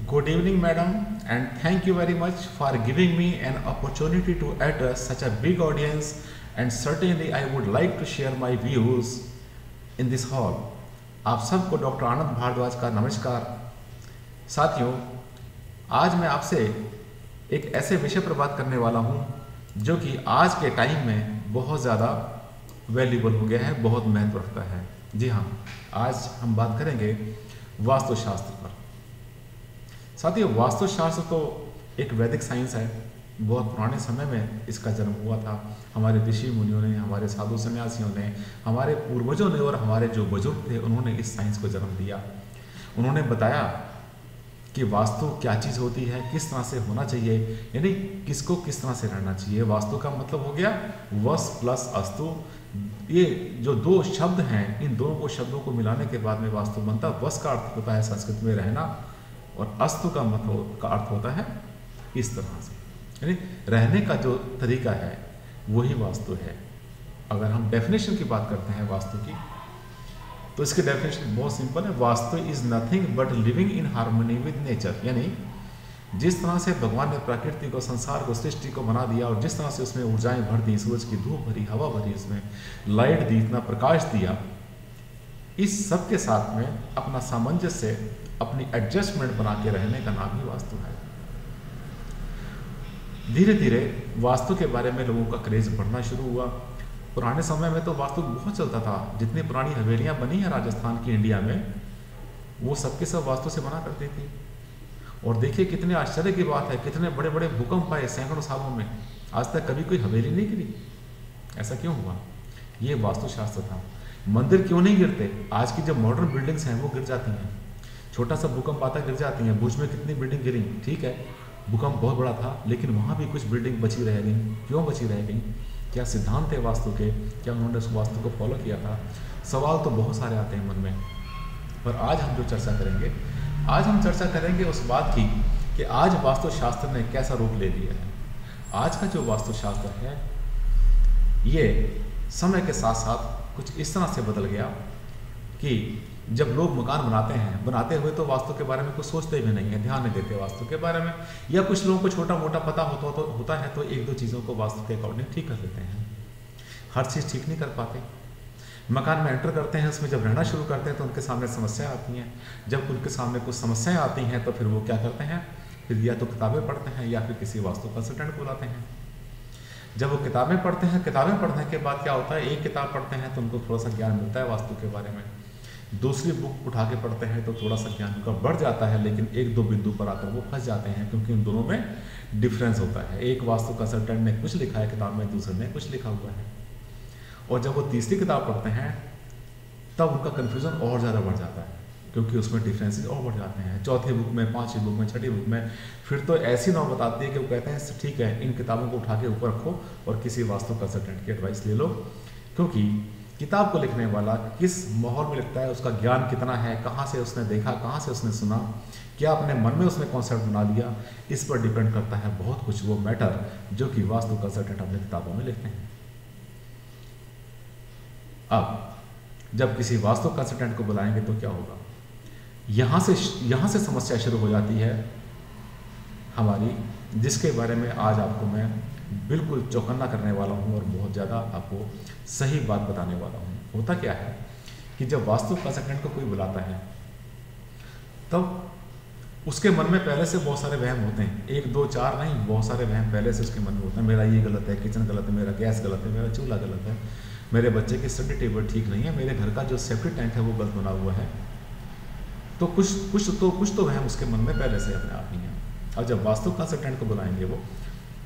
Good evening, madam, and thank you very much for giving me an opportunity to address such a big audience. And certainly, I would like to share my views in this hall. आप सबको doctor आनंद भारद्वाज का नमस्कार। साथियों, आज मैं आपसे एक ऐसे विषय पर बात करने वाला हूं जो कि आज के टाइम में बहुत ज़्यादा वैल्यूबल हो गया है, बहुत महत्व रखता है। जी हाँ, आज हम बात करेंगे वास्तुशास्त्र पर। साथियों, वास्तुशास्त्र तो एक वैदिक साइंस है। बहुत पुराने समय में इसका जन्म हुआ था। हमारे ऋषि मुनियों ने, हमारे साधु सन्यासियों ने, हमारे पूर्वजों ने और हमारे जो बुजुर्ग थे उन्होंने इस साइंस को जन्म दिया। उन्होंने बताया कि वास्तु क्या चीज़ होती है, किस तरह से होना चाहिए, यानी किसको किस तरह से रहना चाहिए। वास्तु का मतलब हो गया वस प्लस अस्तु। ये जो दो शब्द हैं, इन दोनों को शब्दों को मिलाने के बाद में वास्तु बनता। वस का अर्थ होता है संस्कृत में रहना, और अस्तु का मतलब का अर्थ होता है इस तरह से, यानी रहने का जो तरीका है वही वास्तु है। अगर हम डेफिनेशन की बात करते हैं वास्तु की, तो इसकी डेफिनेशन बहुत सिंपल है। Vastu is nothing but living in harmony with nature, यानी जिस तरह से भगवान ने प्रकृति को, संसार को, सृष्टि को बना दिया और जिस तरह से उसमें ऊर्जाएं भर दी, सूरज की धूप भरी, हवा भरी, उसमें लाइट दी, इतना प्रकाश दिया, इस सब के साथ में अपना सामंजस्य, अपनी एडजस्टमेंट बना के रहने का नाम ही वास्तु है। धीरे धीरे वास्तु के बारे में लोगों का क्रेज बढ़ना शुरू हुआ। पुराने समय में तो वास्तु बहुत चलता था। जितनी पुरानी हवेलियां बनी हैं राजस्थान की, इंडिया में, वो सबके सब वास्तु से बना करती थी। और देखिए कितने आश्चर्य की बात है, कितने बड़े बड़े भूकंप आए सैकड़ों सालों में, आज तक कभी कोई हवेली नहीं गिरी। ऐसा क्यों हुआ? ये वास्तुशास्त्र था। मंदिर क्यों नहीं गिरते? आज की जो मॉडर्न बिल्डिंग्स हैं वो गिर जाती हैं। छोटा सा भूकंप आता गिर जाती हैं। भुज में कितनी बिल्डिंग गिरी, ठीक है, भूकंप बहुत बड़ा था, लेकिन वहाँ भी कुछ बिल्डिंग बची रह गई। क्यों बची रह गई? क्या सिद्धांत थे वास्तु के? क्या उन्होंने उस वास्तु को फॉलो किया था? सवाल तो बहुत सारे आते हैं मन में। पर आज हम जो चर्चा करेंगे, आज हम चर्चा करेंगे उस बात की कि आज वास्तुशास्त्र ने कैसा रूप ले लिया है। आज का जो वास्तुशास्त्र है ये समय के साथ साथ कुछ इस तरह से बदल गया कि जब लोग मकान बनाते हैं, बनाते हुए तो वास्तु के बारे में कुछ सोचते भी नहीं है, ध्यान नहीं देते वास्तु के बारे में, या कुछ लोगों को छोटा मोटा पता होता है तो एक दो चीज़ों को वास्तु के अकॉर्डिंग ठीक कर लेते हैं। हर चीज़ ठीक नहीं कर पाते। मकान में एंटर करते हैं, उसमें जब रहना शुरू करते हैं तो उनके सामने समस्याएं आती हैं। जब उनके सामने कुछ समस्याएं आती हैं तो फिर वो क्या करते हैं, फिर या तो किताबें पढ़ते हैं या फिर किसी वास्तु कंसल्टेंट को बुलाते हैं। जब वो किताबें पढ़ते हैं, किताबें पढ़ने के बाद क्या होता है, एक किताब पढ़ते हैं तो उनको थोड़ा सा ज्ञान मिलता है वास्तु के बारे में। दूसरी बुक उठा के पढ़ते हैं तो थोड़ा सा ज्ञान उनका बढ़ जाता है, लेकिन एक दो बिंदु पर आकर वो फंस जाते हैं, क्योंकि उन दोनों में डिफरेंस होता है। एक वास्तु कंसल्टेंट ने कुछ लिखा है किताब में, दूसरे ने कुछ लिखा हुआ है। और जब वो तीसरी किताब पढ़ते हैं तब उनका कन्फ्यूज़न और ज़्यादा बढ़ जाता है, क्योंकि उसमें डिफरेंसेस और बढ़ जाते हैं। चौथी बुक में, पाँचवीं बुक में, छठी बुक में फिर तो ऐसी नौबत आती है कि वो कहते हैं ठीक है, इन किताबों को उठा के ऊपर रखो और किसी वास्तु कंसल्टेंट की एडवाइस ले लो, क्योंकि किताब को लिखने वाला किस माहौल में लिखता है, उसका ज्ञान कितना है, कहाँ से उसने देखा, कहाँ से उसने सुना, क्या अपने मन में उसने कॉन्सेप्ट बना लिया, इस पर डिपेंड करता है बहुत कुछ वो मैटर जो कि वास्तु कंसल्टेंट अपनी किताबों में लिखते हैं। अब जब किसी वास्तु कंसल्टेंट को बुलाएंगे तो क्या होगा, यहाँ से समस्या शुरू हो जाती है हमारी, जिसके बारे में आज आपको मैं बिल्कुल चौकन्ना करने वाला हूँ और बहुत ज़्यादा आपको सही बात बताने वाला हूँ। होता क्या है कि जब वास्तु कंसल्टेंट को कोई बुलाता है तब उसके मन में पहले से बहुत सारे वहम होते हैं। एक दो चार नहीं, बहुत सारे वहम पहले से उसके मन में होते हैं। मेरा ये गलत है, किचन गलत है, मेरा गैस गलत है, मेरा चूल्हा गलत है, मेरे बच्चे की स्टडी टेबल ठीक नहीं है, मेरे घर का जो सेफ्टी टैंक है वो गलत बना हुआ है। तो कुछ तो वहम उसके मन में पहले से अपने आप ही है। और जब वास्तु कंसल्टेंट को बुलाएंगे वो,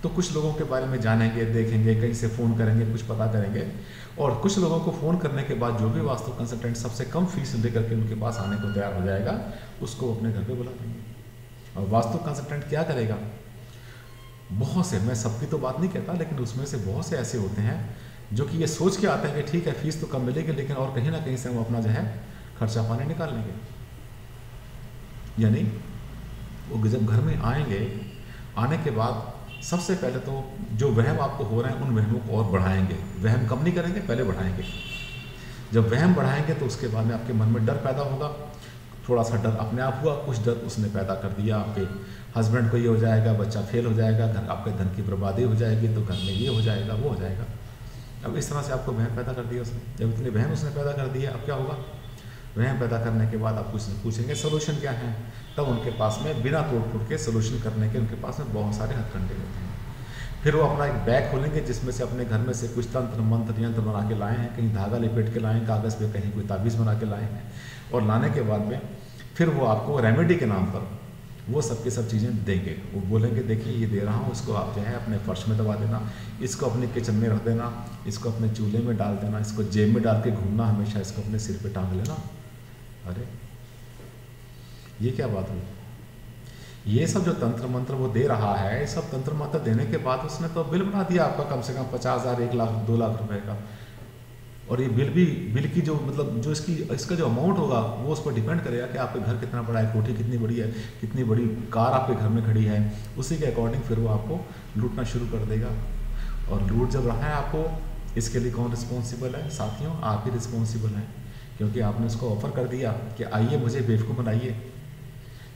तो कुछ लोगों के बारे में जानेंगे, देखेंगे, कहीं से फ़ोन करेंगे, कुछ पता करेंगे, और कुछ लोगों को फ़ोन करने के बाद जो भी वास्तु कंसल्टेंट सबसे कम फीस लेकर के उनके पास आने को तैयार हो जाएगा, उसको अपने घर पे बुला लेंगे। और वास्तु कंसल्टेंट क्या करेगा, बहुत से, मैं सबकी तो बात नहीं कहता, लेकिन उसमें से बहुत से ऐसे होते हैं जो कि ये सोच के आते हैं कि ठीक है फीस तो कम मिलेगी, लेकिन और कहीं ना कहीं से हम अपना जो है खर्चा पानी निकाल लेंगे। यानी वो जब घर में आएंगे, आने के बाद सबसे पहले तो जो वहम आपको हो रहे हैं उन वहमों को और बढ़ाएंगे। वहम कम नहीं करेंगे, पहले बढ़ाएंगे। जब वहम बढ़ाएंगे तो उसके बाद में आपके मन में डर पैदा होगा, थोड़ा सा डर अपने आप हुआ, कुछ डर उसने पैदा कर दिया आपके हस्बैंड को ये हो जाएगा, बच्चा फेल हो जाएगा, घर आपके धन की बर्बादी हो जाएगी, तो घर में ये हो जाएगा वो हो जाएगा। अब इस तरह से आपको वहम पैदा कर दिया उसने। जब इतने वहम उसने पैदा कर दिया, अब क्या होगा? वहम पैदा करने के बाद आप कुछ पूछेंगे सोल्यूशन क्या है, तब उनके पास में बिना तोड़ फोड़ के सोल्यूशन करने के उनके पास में बहुत सारे हथकंडे होते हैं। फिर वो अपना एक बैग खोलेंगे जिसमें से अपने घर में से कुछ तंत्र मंत्र यंत्र बना के लाए हैं, कहीं धागा लिपेट के लाए हैं कागज़ पे, कहीं कोई ताबीज़ बना के लाए हैं, और लाने के बाद में फिर वो आपको रेमेडी के नाम पर वो सब की सब चीज़ें देंगे। वो बोलेंगे देखिए ये दे रहा हूँ, इसको आप जो है अपने फर्श में दबा देना, इसको अपने किचन में रख देना, इसको अपने चूल्हे में डाल देना, इसको जेब में डाल के घूमना हमेशा, इसको अपने सिर पे टांग लेना। अरे ये क्या बात हुई? ये सब जो तंत्र मंत्र वो दे रहा है, ये सब तंत्र मंत्र देने के बाद उसने तो बिल बना दिया आपका कम से कम 50,000, 1 लाख, 2 लाख रुपए का। और ये बिल की जो मतलब जो इसका जो अमाउंट होगा वो उस पर डिपेंड करेगा कि आपके घर कितना बड़ा है, कोठी कितनी बड़ी है, कितनी बड़ी कार आपके घर में खड़ी है, उसी के अकॉर्डिंग फिर वो आपको लूटना शुरू कर देगा। और लूट जब रहा है आपको, इसके लिए कौन रिस्पॉन्सिबल है? साथियों, आप ही रिस्पॉन्सिबल हैं, क्योंकि आपने उसको ऑफर कर दिया कि आइए मुझे बेवकूफ़ बनाइए।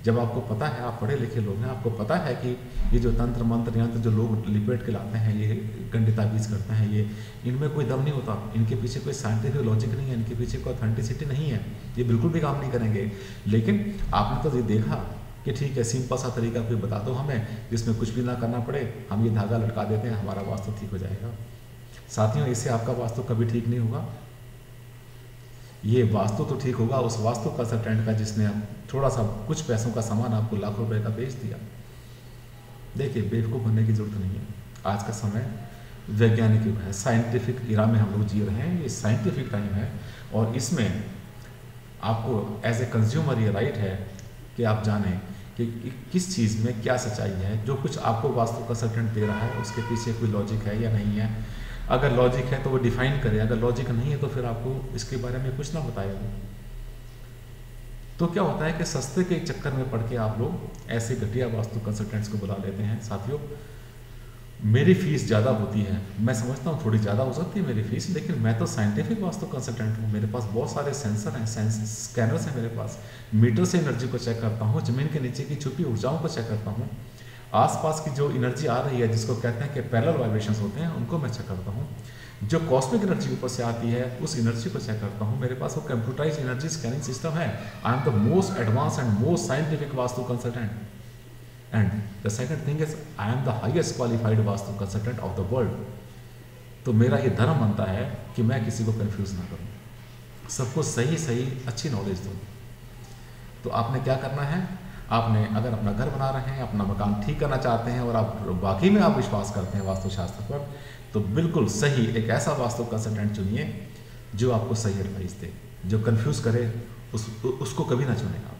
जब आपको पता है, आप पढ़े लिखे लोग हैं, आपको पता है कि ये जो तंत्र मंत्र यंत्र जो लोग लिपेट के लाते हैं, ये गंडे ताबीज़ करते हैं, ये इनमें कोई दम नहीं होता, इनके पीछे कोई साइंटिफिक लॉजिक नहीं है, इनके पीछे कोई ऑथेंटिसिटी नहीं है, ये बिल्कुल भी काम नहीं करेंगे। लेकिन आपने तो ये देखा कि ठीक है, सिंपल सा तरीका कोई बता दो हमें जिसमें कुछ भी ना करना पड़े, हम ये धागा लटका देते हैं, हमारा वास्तु ठीक हो जाएगा। साथियों, इससे आपका वास्तु कभी ठीक नहीं होगा। ये वास्तु तो ठीक होगा उस वास्तु कंसल्टेंट का जिसने थोड़ा सा कुछ पैसों का सामान आपको लाखों रुपए का बेच दिया। देखिए, बेवकूफ़ बनने की जरूरत नहीं है। आज का समय वैज्ञानिक युग है, साइंटिफिक इरा में हम लोग जी रहे हैं, ये साइंटिफिक टाइम है, और इसमें आपको एज ए कंज्यूमर ये राइट है कि आप जानें कि किस चीज़ में क्या सच्चाई है। जो कुछ आपको वास्तु कंसल्टेंट दे रहा है उसके पीछे कोई लॉजिक है या नहीं है। अगर लॉजिक है तो वो डिफाइन करे, अगर लॉजिक नहीं है तो फिर आपको इसके बारे में कुछ ना बताएगा। तो क्या होता है कि सस्ते के चक्कर में पड़ के आप लोग ऐसे घटिया वास्तु कंसल्टेंट्स को बुला लेते हैं। साथियों, मेरी फीस ज़्यादा होती है, मैं समझता हूँ थोड़ी ज़्यादा हो सकती है मेरी फीस, लेकिन मैं तो साइंटिफिक वास्तु कंसल्टेंट हूँ। मेरे पास बहुत सारे सेंसर हैं, स्कैनर्स हैं मेरे पास, मीटर से एनर्जी को चेक करता हूँ, ज़मीन के नीचे की छुपी ऊर्जाओं को चेक करता हूँ, आसपास की जो एनर्जी आ रही है जिसको कहते हैं कि पैरेलल वाइब्रेशंस होते हैं, उनको मैं चेक करता हूँ। जो कॉस्मिक एनर्जी ऊपर से आती है उस एनर्जी को चेक करता हूँ। मेरे पास वो कंप्यूटराइज एनर्जी स्कैनिंग सिस्टम है। I am the most advance and most scientific vastu consultant, and the second thing is I am the highest qualified vastu consultant of the world. तो मेरा ये धर्म बनता है कि मैं किसी को कंफ्यूज ना करूँ, सबको सही अच्छी नॉलेज दूँ। तो आपने क्या करना है? आपने अगर अपना घर बना रहे हैं, अपना मकान ठीक करना चाहते हैं और आप वाकई में आप विश्वास करते हैं वास्तुशास्त्र पर, तो बिल्कुल सही एक ऐसा वास्तु कंसल्टेंट चुनिए जो आपको सही एडवाइस दे। जो कंफ्यूज करे उसको कभी ना चुने आप,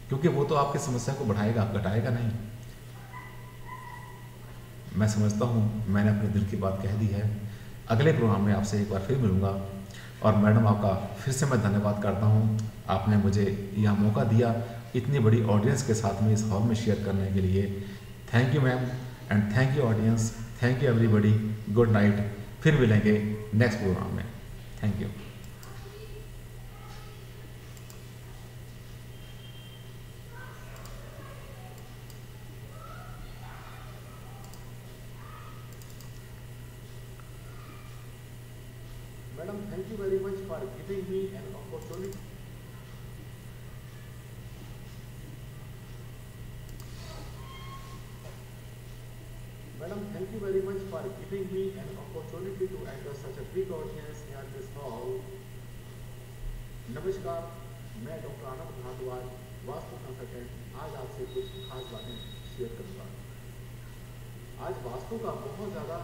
क्योंकि वो तो आपकी समस्या को बढ़ाएगा, घटाएगा नहीं। मैं समझता हूँ मैंने अपने दिल की बात कह दी है। अगले प्रोग्राम में आपसे एक बार फिर मिलूँगा। और मैडम, आपका फिर से मैं धन्यवाद करता हूँ, आपने मुझे यह मौका दिया इतनी बड़ी ऑडियंस के साथ में इस हॉल में शेयर करने के लिए। Thank you ma'am, and thank you audience, thank you everybody. Good night, फिर मिलेंगे नेक्स्ट प्रोग्राम में। Thank you. Madam, thank you very much for giving me an opportunity. Madam, thank you very much for giving me an opportunity to enter such a big audience here in this hall. नमस्कार, मैं doctor आनंद Bhardwaj, vastu consultant, आज आपसे कुछ खास बातें share करूँगा। आज वास्तु का बहुत ज़्यादा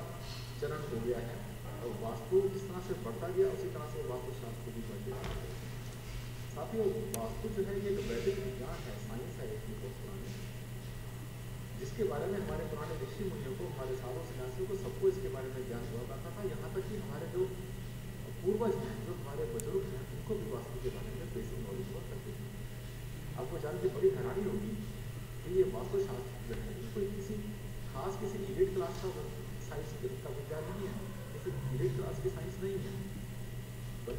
चरण हो गया है, और वास्तु जिस तरह से बढ़ता गया उसी तरह से वास्तुशास्त्र भी बढ़ गया। साथियों, वास्तु जो है ये एक वैदिक विज्ञान है, साइंस है, एक बहुत पुरानी, जिसके बारे में हमारे पुराने ऋषि मुनियों को, हमारे साधु सन्यासियों को, सबको इसके बारे में ज्ञान हुआ करता था। यहाँ तक कि हमारे जो पूर्वज हैं, जो हमारे बुजुर्ग हैं, उनको भी वास्तु के बारे में बेसिक नॉलेज हुआ करती थी। आपको जान के बड़ी हैरानी होगी कि ये वास्तुशास्त्र जो है कोई किसी खास किसी एलिट क्लास का साइंस का विज्ञान नहीं है, किसी एलिट क्लास की साइंस नहीं है, बट